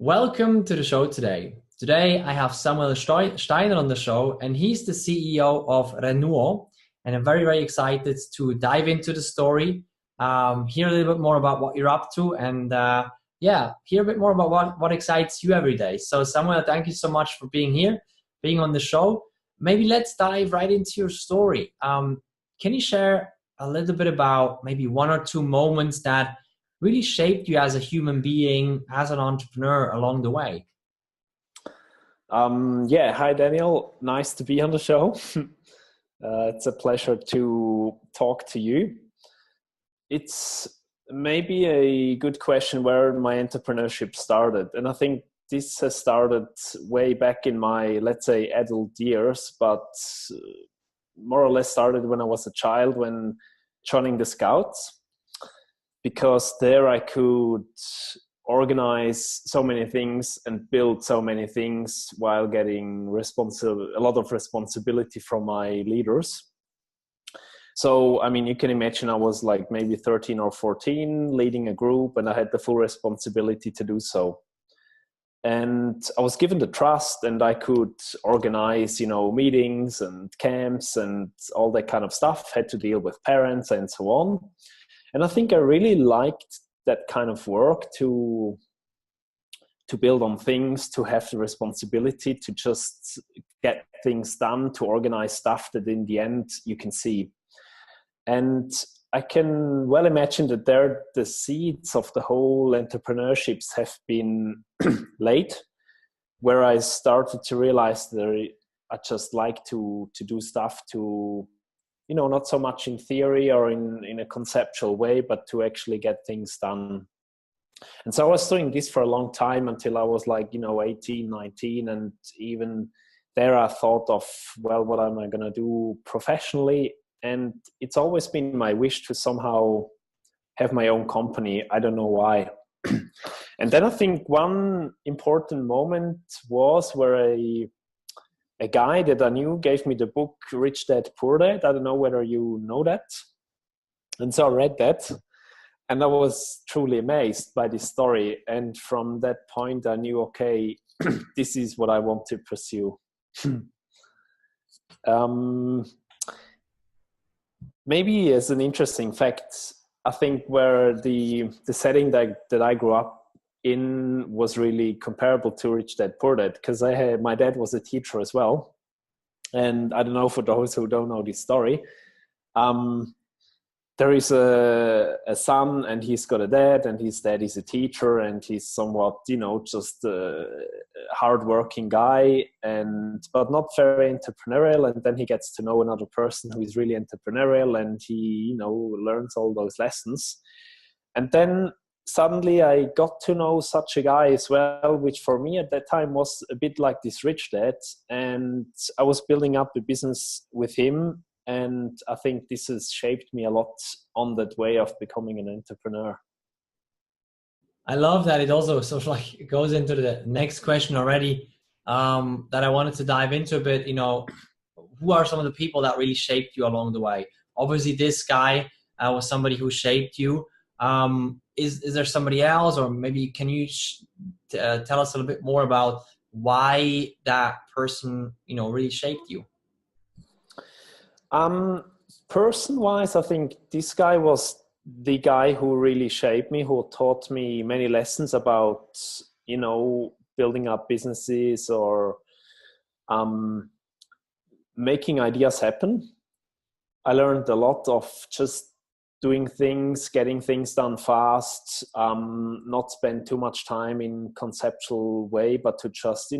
Welcome to the show today. Today I have Samuel Steiner on the show, and he's the CEO of Renuo. And I'm very, very excited to dive into the story, hear a little bit more about what you're up to, and hear a bit more about what excites you every day. So, Samuel, thank you so much for being here, being on the show. Maybe let's dive right into your story. Can you share a little bit about maybe one or two moments that really shaped you as a human being, as an entrepreneur along the way? Hi Daniel, nice to be on the show. It's a pleasure to talk to you. It's maybe a good question where my entrepreneurship started. And I think this has started way back in my, let's say, adult years, but more or less started when I was a child, when joining the Scouts, because there I could organize so many things and build so many things while getting a lot of responsibility from my leaders. So, I mean, you can imagine I was like maybe 13 or 14 leading a group, and I had the full responsibility to do so. And I was given the trust, and I could organize, meetings and camps and all that kind of stuff, had to deal with parents and so on. And I think I really liked that kind of work to build on things, to have the responsibility to just get things done, to organize stuff that in the end you can see. And I can well imagine that the seeds of the whole entrepreneurships have been laid, where I started to realize that I just like to do stuff to, not so much in theory or in a conceptual way, but to actually get things done. And so I was doing this for a long time until I was like, 18, 19. And even there I thought of, well, what am I going to do professionally? And it's always been my wish to somehow have my own company. I don't know why. And then I think one important moment was where a guy that I knew gave me the book Rich Dad Poor Dad. I don't know whether you know that. And so I read that, and I was truly amazed by this story. And from that point, I knew, okay, this is what I want to pursue. Maybe as an interesting fact, I think where the setting that I grew up in was really comparable to Rich Dad Poor Dad, because my dad was a teacher as well. And I don't know, for those who don't know this story, there is a son, and he's got a dad, and his dad is a teacher, and he's somewhat, just a hardworking guy, but not very entrepreneurial. And then he gets to know another person who is really entrepreneurial, and he, learns all those lessons. And then suddenly I got to know such a guy as well, which for me at that time was a bit like this rich dad. And I was building up a business with him. And I think this has shaped me a lot on that way of becoming an entrepreneur. I love that. It also sort of like it goes into the next question already, that I wanted to dive into a bit. Who are some of the people that really shaped you along the way? Obviously, this guy was somebody who shaped you. Is there somebody else, or maybe can you tell us a little bit more about why that person, really shaped you? Person-wise, I think this guy was the guy who really shaped me, who taught me many lessons about, building up businesses or making ideas happen. I learned a lot of just doing things, getting things done fast, not spend too much time in conceptual way, but to just,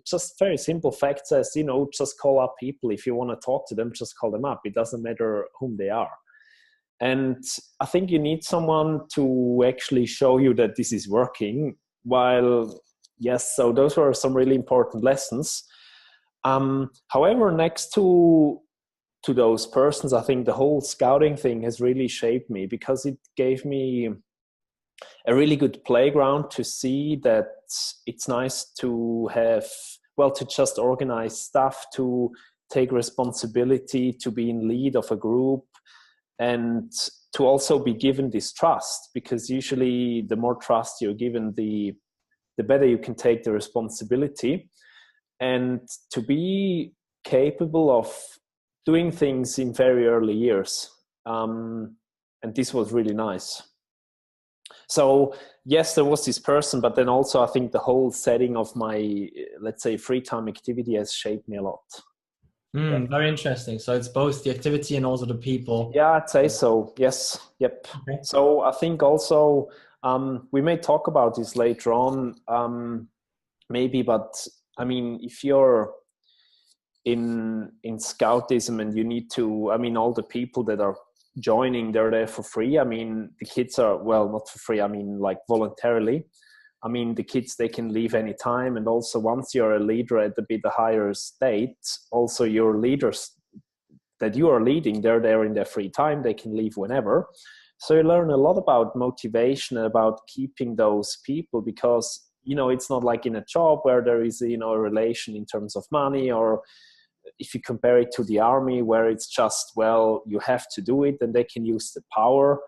just very simple facts as, just call up people. If you want to talk to them, just call them up. It doesn't matter whom they are. And I think you need someone to actually show you that this is working. Yes, so those were some really important lessons. However, next to those persons, I think the whole scouting thing has really shaped me, because it gave me a really good playground to see that it's nice to have, to just organize stuff, to take responsibility, to be in lead of a group, and to also be given this trust, because usually the more trust you're given, the the better you can take the responsibility, and to be capable of doing things in very early years. And this was really nice. So yes, there was this person, but then also I think the whole setting of my, let's say, free time activity has shaped me a lot. Yeah. Very interesting. So it's both the activity and also the people. Yeah, I'd say so. Yes. Yep. Okay. So I think also we may talk about this later on, maybe, but I mean, if you're in scoutism and you need to, I mean, all the people that are joining, they're there for free. I mean, the kids are, well, not for free, I mean, like voluntarily. I mean, the kids, they can leave anytime. And also once you're a leader at a bit higher state, also your leaders that you are leading, they're there in their free time. They can leave whenever. So you learn a lot about motivation and about keeping those people, because, you know, it's not like in a job where there is, you know, a relation in terms of money, or if you compare it to the army where it's just, well, you have to do it and they can use the power.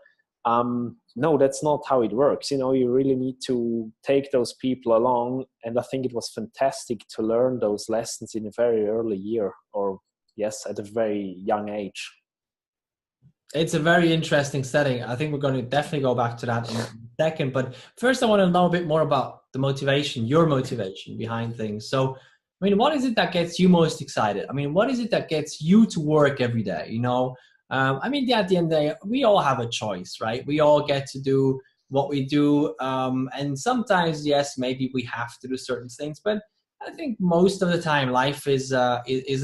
No, that's not how it works. You know, you really need to take those people along. And I think it was fantastic to learn those lessons in a very early year, or yes, at a very young age. It's a very interesting setting. I think we're going to definitely go back to that in a second. But first, I want to know a bit more about the motivation, your motivation behind things. So, I mean, what is it that gets you most excited? I mean, what is it that gets you to work every day? You know, I mean, at the end of the day, we all have a choice, right? We all get to do what we do. And sometimes, yes, maybe we have to do certain things. But I think most of the time life is a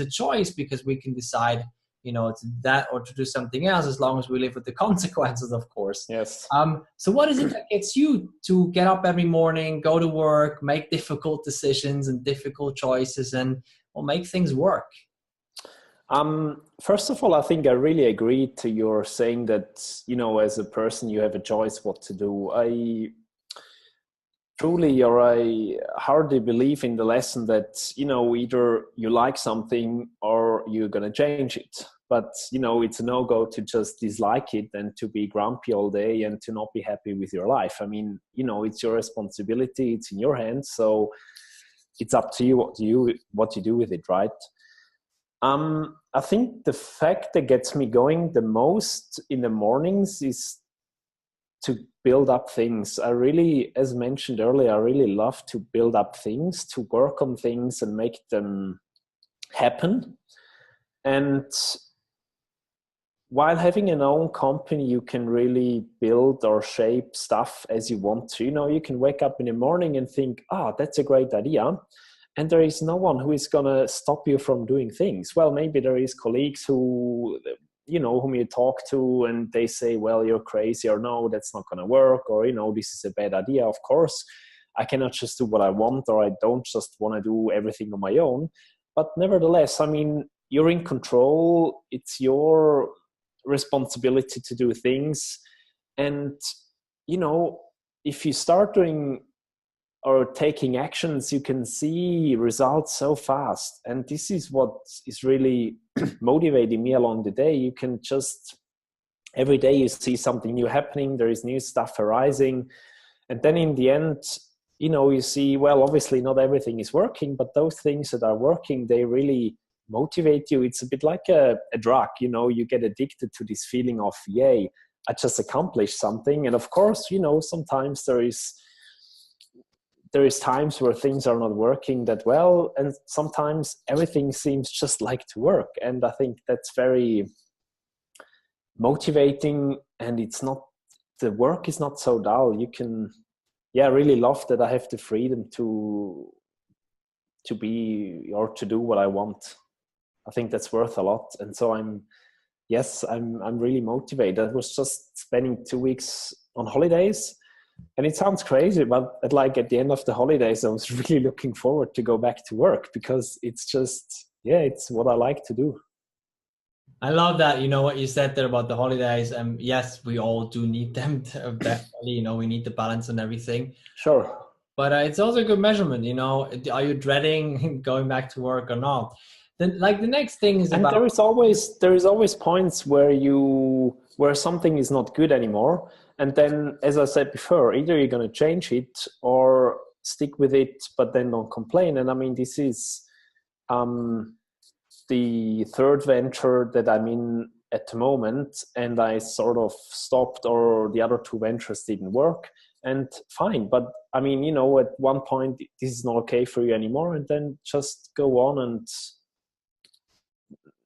choice, because we can decide, you know, to that or to do something else, as long as we live with the consequences, of course. Yes. So what is it that gets you to get up every morning, go to work, make difficult decisions and difficult choices, and make things work? First of all, I think I really agree to your saying that, you know, as a person, you have a choice what to do. I hardly believe in the lesson that, you know, either you like something or you're going to change it. But, you know, it's a no-go to just dislike it and to be grumpy all day and to not be happy with your life. I mean, you know, it's your responsibility. It's in your hands. So it's up to you what you do with it, right? I think the fact that gets me going the most in the mornings is to build up things. I really, as mentioned earlier, I really love to build up things, to work on things and make them happen. And while having an own company, you can really build or shape stuff as you want to. You know, you can wake up in the morning and think, that's a great idea. And there is no one who is going to stop you from doing things. Well, maybe there is colleagues who, you know, whom you talk to and they say, well, you're crazy, or no, that's not going to work, or, you know, this is a bad idea. Of course, I cannot just do what I want, or I don't just want to do everything on my own. But nevertheless, I mean, you're in control. It's your responsibility to do things. And, you know, if you start doing or taking actions, you can see results so fast. And this is what is really motivating me along the day. You can just, every day you see something new happening, there is new stuff arising. And then in the end, you know, you see, well, obviously not everything is working, but those things that are working, they really motivate you. It's a bit like a drug, you know, you get addicted to this feeling of, yay, I just accomplished something. And of course, you know, sometimes there is times where things are not working that well, and sometimes everything seems just like to work. And I think that's very motivating, and the work is not so dull. You can, I really love that I have the freedom to be or to do what I want. I think that's worth a lot. And so I'm really motivated. I was just spending 2 weeks on holidays. And it sounds crazy, but at the end of the holidays, I was really looking forward to go back to work, because it's just, it's what I like to do. I love that, you know, what you said there about the holidays. And yes, we all do need them, definitely, you know, we need the balance and everything. Sure. But it's also a good measurement, you know, are you dreading going back to work or not? Then, like, the next thing is there is always points where something is not good anymore. And then, as I said before, either you're going to change it or stick with it, but then don't complain. And I mean, this is the third venture that I'm in at the moment, and I sort of stopped, or the other two ventures didn't work, and fine. But I mean, you know, at one point this is not okay for you anymore, and then just go on, and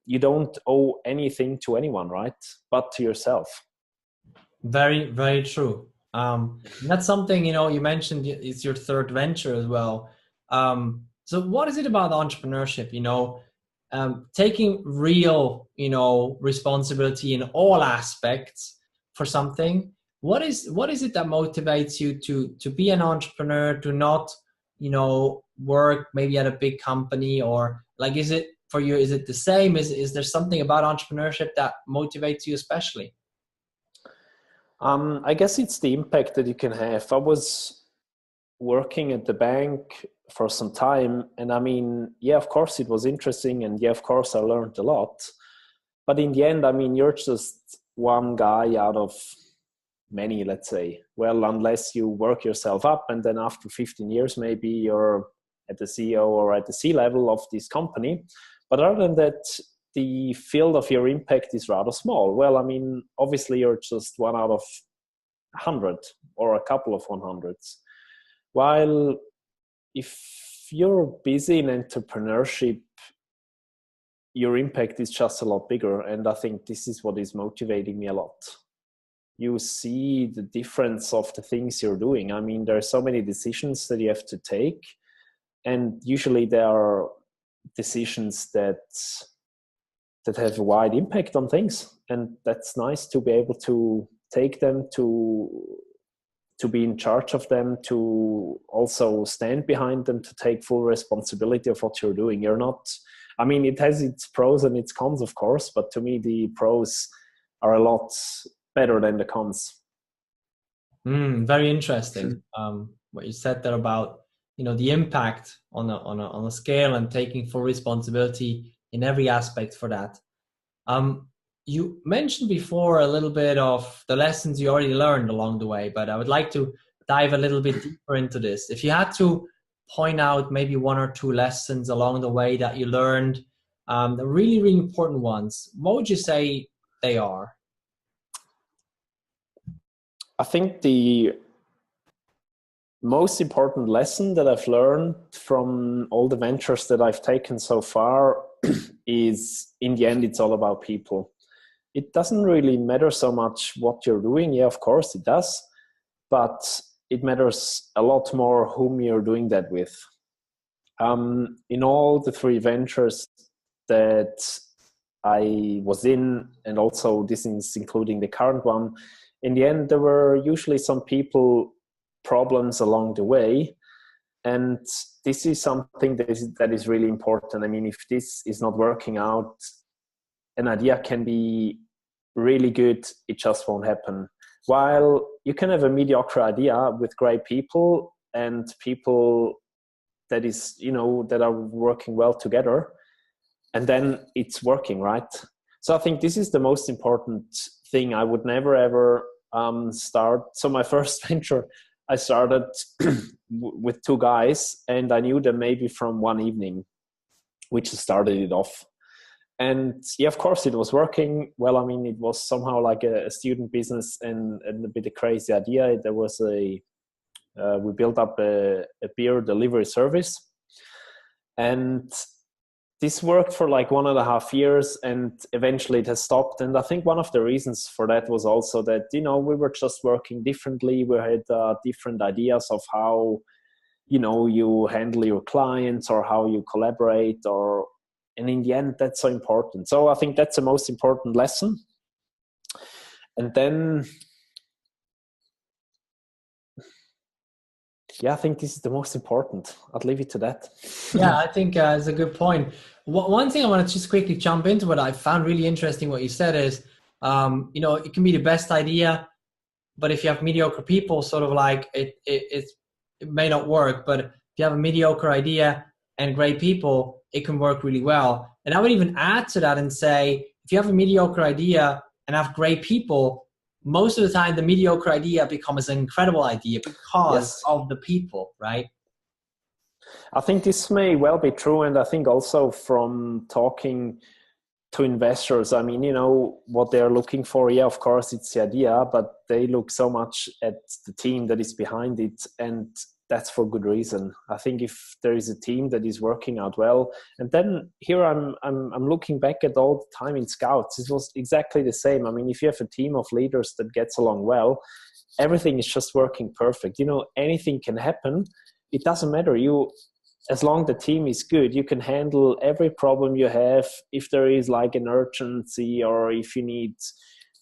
you don't owe anything to anyone, right? But to yourself. Very, very true. That's something, you know, you mentioned it's your third venture as well. So what is it about entrepreneurship, you know, taking real, you know, responsibility in all aspects for something? What is it that motivates you to be an entrepreneur, to not, you know, work maybe at a big company, or like, is it for you, is it the same? Is there something about entrepreneurship that motivates you especially? I guess it's the impact that you can have. I was working at the bank for some time, and I mean, yeah, of course it was interesting, and yeah, of course I learned a lot. But in the end, I mean, you're just one guy out of many, let's say. Well, unless you work yourself up, and then after 15 years, maybe you're at the CEO or at the C level of this company. But other than that, the field of your impact is rather small. Well, I mean, obviously you're just one out of 100 or a couple of 100s. While if you're busy in entrepreneurship, your impact is just a lot bigger. And I think this is what is motivating me a lot. You see the difference of the things you're doing. I mean, there are so many decisions that you have to take. And usually there are decisions that have a wide impact on things, and that's nice to be able to take them, to be in charge of them, to also stand behind them, to take full responsibility of what you're doing. You're not, I mean, it has its pros and its cons, of course, but to me the pros are a lot better than the cons. Very interesting. What you said there about, you know, the impact on a scale and taking full responsibility in every aspect for that. You mentioned before a little bit of the lessons you already learned along the way, but I would like to dive a little bit deeper into this. If you had to point out maybe one or two lessons along the way that you learned, the really, really important ones, what would you say they are? I think the most important lesson that I've learned from all the ventures that I've taken so far is, in the end, it's all about people. It doesn't really matter so much what you're doing. Yeah, of course it does. But it matters a lot more whom you're doing that with. In all the three ventures that I was in, and also this is including the current one, in the end, there were usually some people problems along the way. And this is something that is really important. I mean, if this is not working out, an idea can be really good, it just won't happen. While you can have a mediocre idea with great people and people that is, you know, that are working well together, and then it's working, right? So I think this is the most important thing. I would never ever start. So my first venture, I started with two guys, and I knew them maybe from one evening, which started it off. And yeah, of course it was working. Well, I mean, it was somehow like a student business and a bit of crazy idea. There was we built up a beer delivery service, and this worked for like 1.5 years, and eventually it has stopped. And I think one of the reasons for that was also that, you know, we were just working differently. We had different ideas of how, you know, you handle your clients or how you collaborate, and in the end, that's so important. So I think that's the most important lesson. And then, yeah, I think this is the most important. I'll leave it to that. Yeah, I think it's a good point. One thing I want to just quickly jump into, what I found really interesting, what you said is, you know, it can be the best idea, but if you have mediocre people, sort of like it may not work. But if you have a mediocre idea and great people, it can work really well. And I would even add to that and say, if you have a mediocre idea and have great people, most of the time the mediocre idea becomes an incredible idea because of the people, right? I think this may well be true. And I think also from talking to investors, I mean, you know, what they're looking for, yeah, of course, it's the idea, but they look so much at the team that is behind it. And that's for good reason. I think if there is a team that is working out well, and then here I'm looking back at all the time in Scouts, it was exactly the same. I mean, if you have a team of leaders that gets along well, everything is just working perfect. You know, anything can happen. It doesn't matter. As long the team is good, you can handle every problem you have. If there is like an urgency, or if you need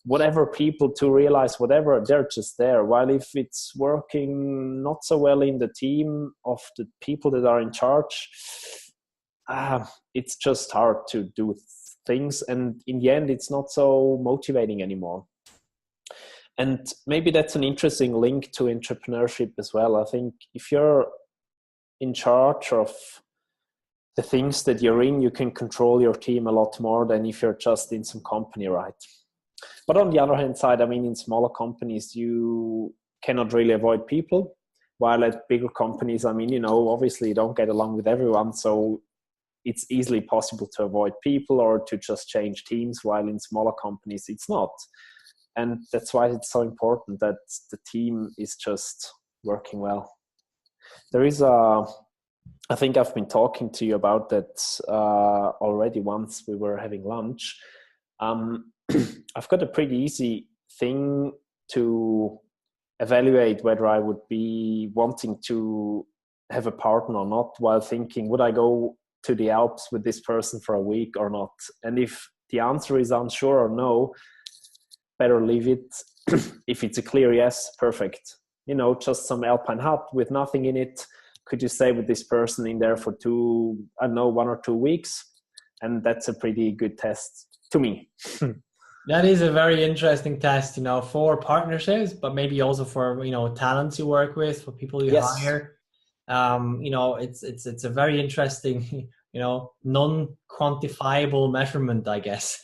whatever people to realize whatever, they're just there. While if it's working not so well in the team of the people that are in charge, it's just hard to do things. And in the end, it's not so motivating anymore. And maybe that's an interesting link to entrepreneurship as well. I think if you're in charge of the things that you're in, you can control your team a lot more than if you're just in some company, right? But on the other hand side, I mean, in smaller companies, you cannot really avoid people. While at bigger companies, I mean, you know, obviously you don't get along with everyone. So it's easily possible to avoid people or to just change teams, while in smaller companies, it's not. And that's why it's so important that the team is just working well. There is I think I've been talking to you about that already once we were having lunch. I've got a pretty easy thing to evaluate whether I would be wanting to have a partner or not, while thinking, would I go to the Alps with this person for a week or not? And if the answer is unsure or no, better leave it. If it's a clear yes, perfect. You know, just some alpine hut with nothing in it. Could you stay with this person in there for 1 or 2 weeks? And that's a pretty good test to me. That is a very interesting test, you know, for partnerships, but maybe also for, you know, talents you work with, for people you hire. You know, it's a very interesting, you know, non-quantifiable measurement, I guess.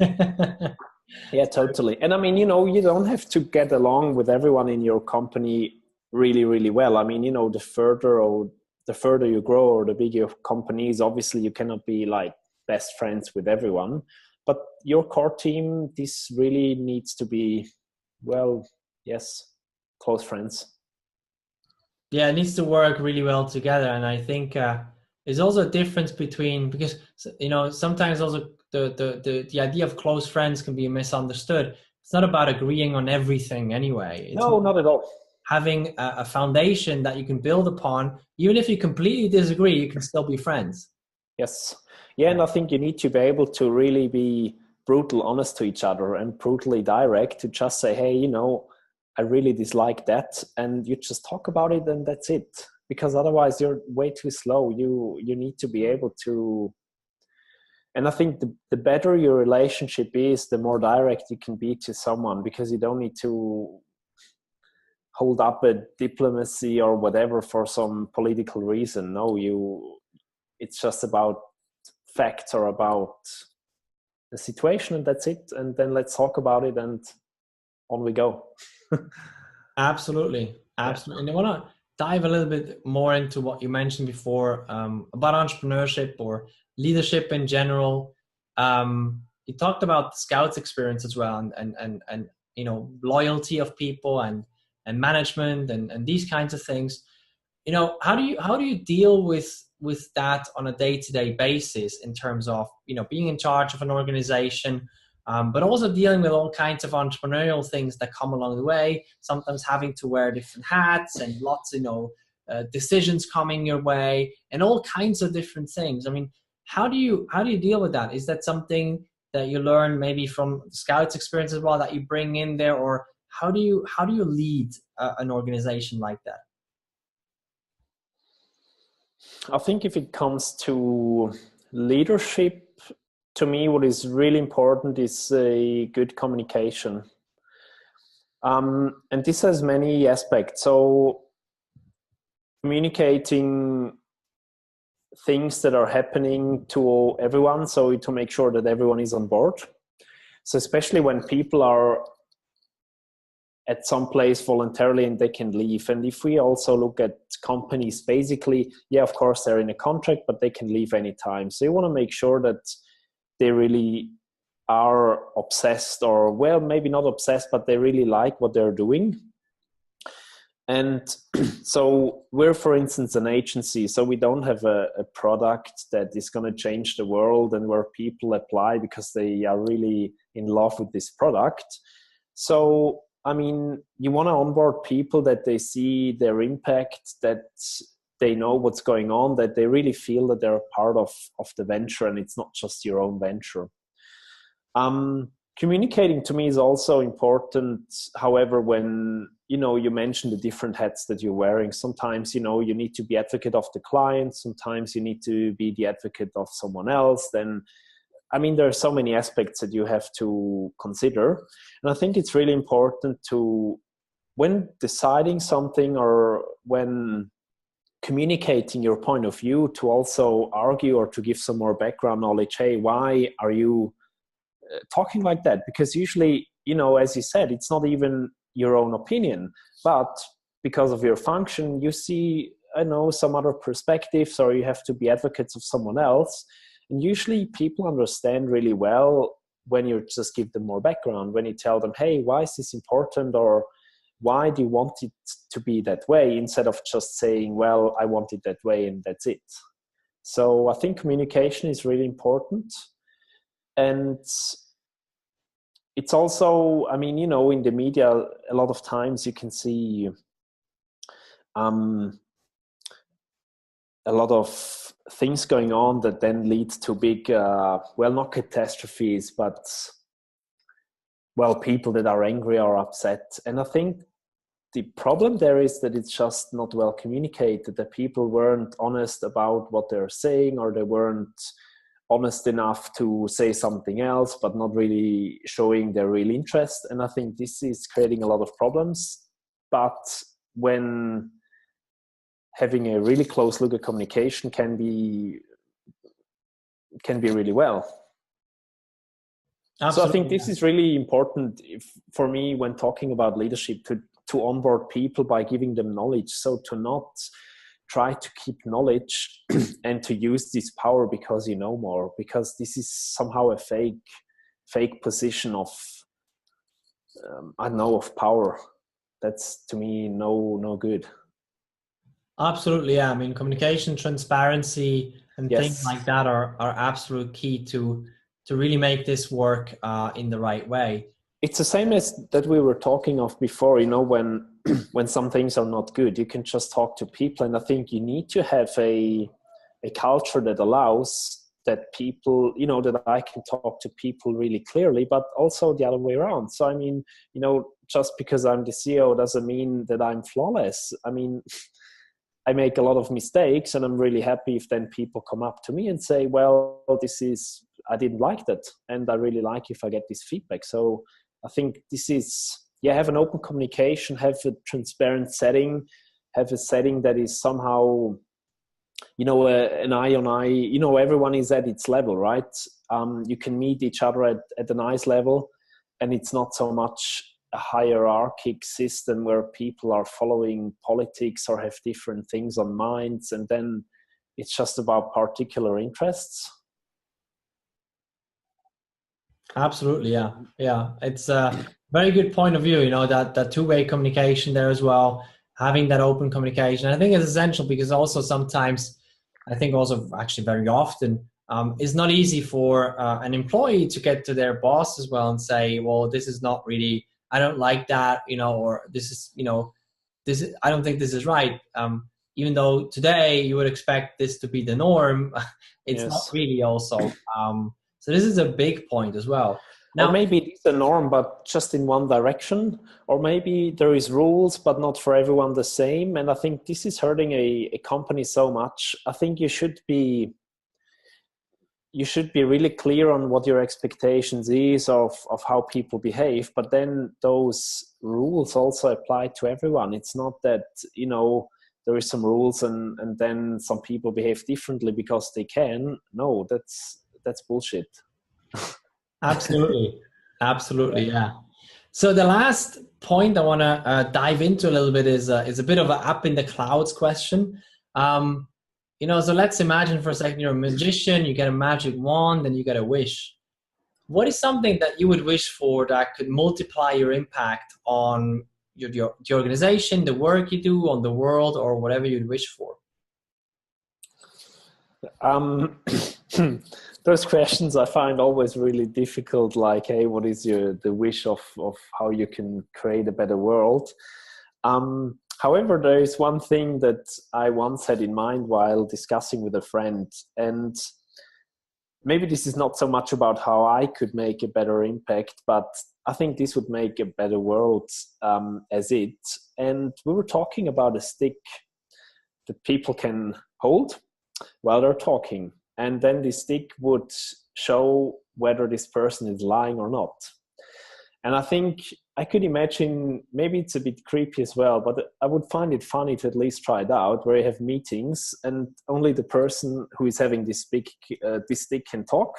Yeah, totally. And I mean, you know, you don't have to get along with everyone in your company really, really well. I mean, you know, the further you grow or the bigger your company is, obviously you cannot be like best friends with everyone. But your core team, this really needs to be, well, yes, close friends. Yeah, it needs to work really well together. And I think there's also a difference between, because, you know, sometimes also the idea of close friends can be misunderstood. It's not about agreeing on everything anyway. It's No, not at all. having a foundation that you can build upon. Even if you completely disagree, you can still be friends. Yes. Yeah, and I think you need to be able to really be brutal honest to each other and brutally direct, to just say, hey, you know, I really dislike that. And you just talk about it and that's it. Because otherwise you're way too slow. You need to be able to. And I think the better your relationship is, the more direct you can be to someone, because you don't need to hold up a diplomacy or whatever for some political reason. No, it's just about facts or about the situation, and that's it. And then let's talk about it, and on we go. Absolutely. And I want to dive a little bit more into what you mentioned before about entrepreneurship or leadership in general. You talked about the Scouts experience as well, and you know, loyalty of people and management and these kinds of things. You know, how do you deal with that on a day-to-day basis in terms of, you know, being in charge of an organization, but also dealing with all kinds of entrepreneurial things that come along the way, sometimes having to wear different hats and lots, you know, decisions coming your way and all kinds of different things. I mean, how do you deal with that? Is that something that you learn maybe from Scouts experience as well, that you bring in there, or how do you lead an organization like that? I think if it comes to leadership, to me, what is really important is a good communication. And this has many aspects. So communicating things that are happening to everyone, so to make sure that everyone is on board. So especially when people are at some place voluntarily and they can leave. And if we also look at companies, basically, yeah, of course they're in a contract, but they can leave anytime. So you want to make sure that they really are obsessed, or well, maybe not obsessed, but they really like what they're doing. And so we're, for instance, an agency, so we don't have a product that is going to change the world and where people apply because they are really in love with this product. So, I mean, you want to onboard people that they see their impact, that they know what's going on, that they really feel that they're a part of the venture and it's not just your own venture. Communicating to me is also important. However, when, you mentioned the different hats that you're wearing, sometimes, you need to be advocate of the client. Sometimes you need to be the advocate of someone else. Then, I mean, there are so many aspects that you have to consider. And I think it's really important to, when deciding something or when communicating your point of view, to also argue or to give some more background knowledge. Hey, why are you talking like that? Because usually, as you said, it's not even your own opinion, but because of your function, you see, some other perspectives, or you have to be advocates of someone else. And usually people understand really well when you just give them more background, when you tell them, hey, why is this important? Or why do you want it to be that way? Instead of just saying, well, I want it that way and that's it. So I think communication is really important. And it's also, I mean, in the media, a lot of times you can see a lot of things going on that then lead to big, well, not catastrophes, but, well, people that are angry or upset. And I think the problem there is that it's just not well communicated, that people weren't honest about what they're saying, or they weren't honest enough to say something else, but not really showing their real interest. And I think this is creating a lot of problems. But when having a really close look at communication can be really well. Absolutely. So I think this is really important for me when talking about leadership, to onboard people by giving them knowledge. So to not try to keep knowledge and to use this power because you know more, because this is somehow a fake position of, of power. That's, to me, no good. Absolutely, yeah. I mean, communication, transparency, and things like that are absolute key to really make this work in the right way. It's the same as that we were talking of before, when some things are not good, you can just talk to people. And I think you need to have a culture that allows that people, that I can talk to people really clearly, but also the other way around. So, I mean, just because I'm the CEO doesn't mean that I'm flawless. I mean, I make a lot of mistakes, and I'm really happy if then people come up to me and say, well, I didn't like that. And I really like if I get this feedback. So I think this is, have an open communication, have a transparent setting, have a setting that is somehow, an eye on eye, everyone is at its level, right? You can meet each other at a nice level, and it's not so much a hierarchic system where people are following politics or have different things on minds, and then it's just about particular interests. Absolutely, yeah. It's a very good point of view, that two-way communication there as well, having that open communication. I think it's essential because also sometimes, I think also actually very often, it's not easy for an employee to get to their boss as well and say, well, this is not really, I don't like that, or this is, I don't think this is right. Even though today you would expect this to be the norm, it's not really also. So this is a big point as well. Now, or maybe it's a norm, but just in one direction. Or maybe there is rules, but not for everyone the same. And I think this is hurting a company so much. I think you should be really clear on what your expectations is of how people behave. But then those rules also apply to everyone. It's not that, there is some rules and then some people behave differently because they can. No, that's bullshit. Absolutely, yeah. So the last point I want to dive into a little bit is a bit of an up in the clouds question. Um, so let's imagine for a second you're a magician, you get a magic wand, and you get a wish. What is something that you would wish for that could multiply your impact on the organization, the work you do, on the world, or whatever you'd wish for? Those questions I find always really difficult, like, hey, what is the wish of how you can create a better world? However, there is one thing that I once had in mind while discussing with a friend, and maybe this is not so much about how I could make a better impact, but I think this would make a better world as it. And we were talking about a stick that people can hold while they're talking. And then the stick would show whether this person is lying or not. And I think I could imagine, maybe it's a bit creepy as well, but I would find it funny to at least try it out, where you have meetings and only the person who is having this stick can talk.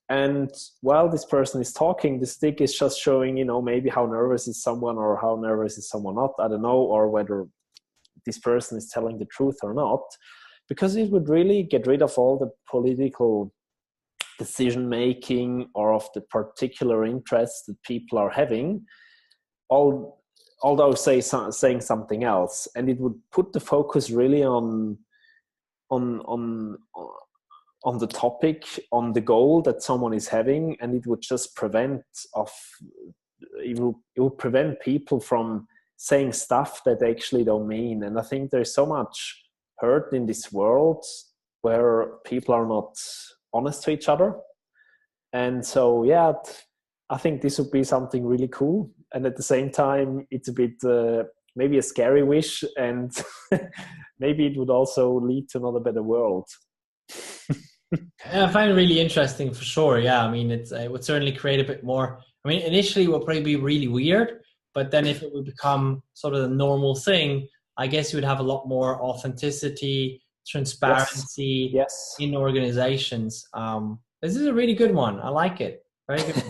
And while this person is talking, the stick is just showing, maybe how nervous is someone or how nervous is someone not, I don't know, or whether this person is telling the truth or not, because it would really get rid of all the political decision making or of the particular interests that people are having, although saying something else, and it would put the focus really on the topic, on the goal that someone is having, and it would just prevent people from saying stuff that they actually don't mean. And I think there's so much hurt in this world where people are not honest to each other. And so, yeah, I think this would be something really cool. And at the same time, it's a bit maybe a scary wish, and maybe it would also lead to another better world. I find it really interesting for sure. Yeah, I mean, it would certainly create a bit more. I mean, initially it would probably be really weird, but then if it would become sort of the normal thing, I guess you would have a lot more authenticity, transparency yes. in organizations. This is a really good one. I like it. Very good.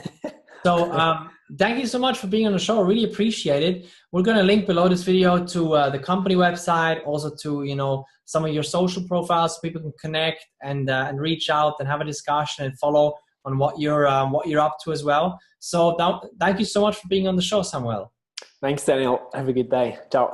So thank you so much for being on the show. I really appreciate it. We're going to link below this video to the company website, also to some of your social profiles, so people can connect and reach out and have a discussion and follow on what you're up to as well. So thank you so much for being on the show, Samuel. Thanks, Daniel. Have a good day. Ciao.